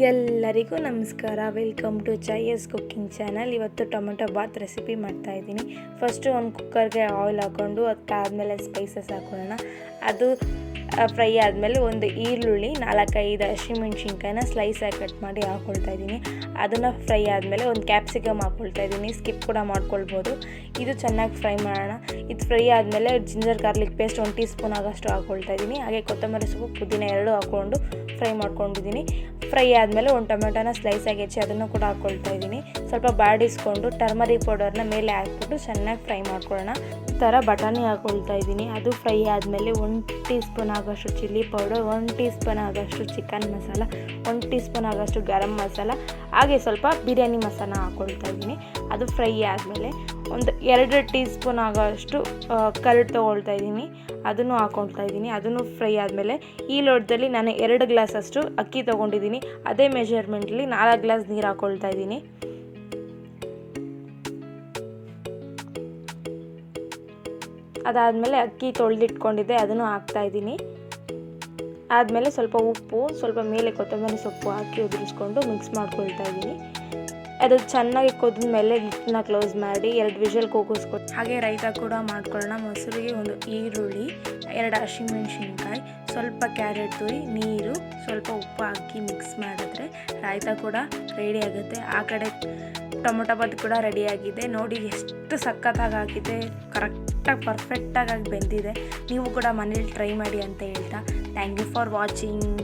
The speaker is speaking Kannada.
ಎಲ್ಲರಿಗೂ ನಮಸ್ಕಾರ. ವೆಲ್ಕಮ್ ಟು ಚೈಯಸ್ ಕುಕ್ಕಿಂಗ್ ಚಾನಲ್. ಇವತ್ತು ಟೊಮೆಟೊ ಬಾತ್ ರೆಸಿಪಿ ಮಾಡ್ತಾಯಿದ್ದೀನಿ. ಫಸ್ಟು ಒಂದು ಕುಕ್ಕರ್ಗೆ ಆಯಿಲ್ ಹಾಕ್ಕೊಂಡು ಅದಕ್ಕಾದಮೇಲೆ ಸ್ಪೈಸಸ್ ಹಾಕೊಳ್ಳೋಣ. ಅದು ಫ್ರೈ ಆದಮೇಲೆ ಒಂದು ಈರುಳ್ಳಿ 4-5 ಹಸಿಮೆಣ್ಸಿನ್ಕಾಯಿನ ಸ್ಲೈಸಾಗಿ ಕಟ್ ಮಾಡಿ ಹಾಕ್ಕೊಳ್ತಾ ಇದ್ದೀನಿ. ಅದನ್ನು ಫ್ರೈ ಆದಮೇಲೆ ಒಂದು ಕ್ಯಾಪ್ಸಿಕಮ್ ಹಾಕ್ಕೊಳ್ತಾ ಇದ್ದೀನಿ. ಸ್ಕಿಪ್ ಕೂಡ ಮಾಡ್ಕೊಳ್ಬೋದು. ಇದು ಚೆನ್ನಾಗಿ ಫ್ರೈ ಮಾಡೋಣ. ಇದು ಫ್ರೈ ಆದಮೇಲೆ ginger garlic paste 1 tea spoon ಆಗೋಷ್ಟು ಹಾಕ್ಕೊಳ್ತಾ ಇದ್ದೀನಿ. ಹಾಗೆ ಕೊತ್ತಂಬರಿ ಸೊಪ್ಪು, ಪುದೀನ 2 ಹಾಕ್ಕೊಂಡು ಫ್ರೈ ಮಾಡ್ಕೊಂಡಿದ್ದೀನಿ. ಫ್ರೈ ಆದಮೇಲೆ ಒಂದು ಟೊಮೆಟೊನ ಸ್ಲೈಸಾಗಿ ಹೆಚ್ಚಿ ಅದನ್ನು ಕೂಡ ಹಾಕ್ಕೊಳ್ತಾ ಇದ್ದೀನಿ. ಸ್ವಲ್ಪ ಬಾಡಿಸ್ಕೊಂಡು ಟರ್ಮರಿಕ್ ಪೌಡರ್ನ ಮೇಲೆ ಹಾಕ್ಬಿಟ್ಟು ಚೆನ್ನಾಗಿ ಫ್ರೈ ಮಾಡ್ಕೊಳ್ಳೋಣ. ಈ ಥರ ಬಟಾಣಿ ಹಾಕ್ಕೊಳ್ತಾ ಇದ್ದೀನಿ. ಅದು ಫ್ರೈ ಆದಮೇಲೆ 1 ಟೀ ಸ್ಪೂನ್ ಆಗೋಷ್ಟು ಚಿಲ್ಲಿ ಪೌಡರ್, 1 ಟೀ ಸ್ಪೂನ್ ಆಗೋಷ್ಟು ಚಿಕನ್ ಮಸಾಲ, 1 ಟೀ ಸ್ಪೂನ್ ಆಗೋಷ್ಟು ಗರಂ ಮಸಾಲ, ಹಾಗೆ ಸ್ವಲ್ಪ ಬಿರಿಯಾನಿ ಮಸಾಲ ಹಾಕ್ಕೊಳ್ತಾ ಇದ್ದೀನಿ. ಅದು ಫ್ರೈ ಆದಮೇಲೆ ಒಂದು 2 ಟೀ ಸ್ಪೂನ್ ಆಗೋಷ್ಟು ಕರ್ಡ್ ತೊಗೊಳ್ತಾ ಇದ್ದೀನಿ. ಅದನ್ನು ಹಾಕ್ಕೊಳ್ತಾ ಇದ್ದೀನಿ. ಅದನ್ನು ಫ್ರೈ ಆದಮೇಲೆ ಈ ಲೋಟದಲ್ಲಿ ನಾನು 2 ಗ್ಲಾಸ್ ಅಷ್ಟು ಅಕ್ಕಿ ತೊಗೊಂಡಿದ್ದೀನಿ. ಅದೇ ಮೆಜರ್ಮೆಂಟಲ್ಲಿ 4 ಗ್ಲಾಸ್ ನೀರು ಹಾಕ್ಕೊಳ್ತಾ ಇದ್ದೀನಿ. ಅದಾದಮೇಲೆ ಅಕ್ಕಿ ತೊಳೆದಿಟ್ಕೊಂಡಿದ್ದೆ ಅದನ್ನು ಹಾಕ್ತಾಯಿದ್ದೀನಿ. ಆದಮೇಲೆ ಸ್ವಲ್ಪ ಉಪ್ಪು, ಸ್ವಲ್ಪ ಮೇಲೆ ಕೊತ್ತಂಬರಿ ಸೊಪ್ಪು ಹಾಕಿ ಉದುರಿಸ್ಕೊಂಡು ಮಿಕ್ಸ್ ಮಾಡ್ಕೊಳ್ತಾ ಇದ್ದೀನಿ. ಅದು ಚೆನ್ನಾಗಿ ಕುದಿದ ಮೇಲೆ ಲಿಡ್ನ ಕ್ಲೋಸ್ ಮಾಡಿ 2 ವಿಷಲ್ ಕೂಗಿಸ್ಕೊಂಡು ಹಾಗೆ ರೈತ ಕೂಡ ಮಾಡ್ಕೊಳ್ಳೋಣ. ಮೊಸರಿಗೆ ಒಂದು ಈರುಳ್ಳಿ, 2 ಹಸಿಮೆಣ್ಸಿನ್ಕಾಯಿ, ಸ್ವಲ್ಪ ಕ್ಯಾರೆಟ್ ತುರಿ, ನೀರು, ಸ್ವಲ್ಪ ಉಪ್ಪು ಹಾಕಿ ಮಿಕ್ಸ್ ಮಾಡಿದ್ರೆ ರಾಯ್ತ ಕೂಡ ರೆಡಿ ಆಗುತ್ತೆ. ಆ ಕಡೆ ಟೊಮೊಟೊ ಬಾತ್ ಕೂಡ ರೆಡಿಯಾಗಿದೆ. ನೋಡಿ ಎಷ್ಟು ಸಖತ್ತಾಗಿ ಆಗಿದೆ. ಕರೆಕ್ಟಾಗಿ ಪರ್ಫೆಕ್ಟಾಗಿ ಬೆಂದಿದೆ. ನೀವು ಕೂಡ ಮನೇಲಿ ಟ್ರೈ ಮಾಡಿ ಅಂತ ಹೇಳ್ತಾ ಥ್ಯಾಂಕ್ ಯು ಫಾರ್ ವಾಚಿಂಗ್.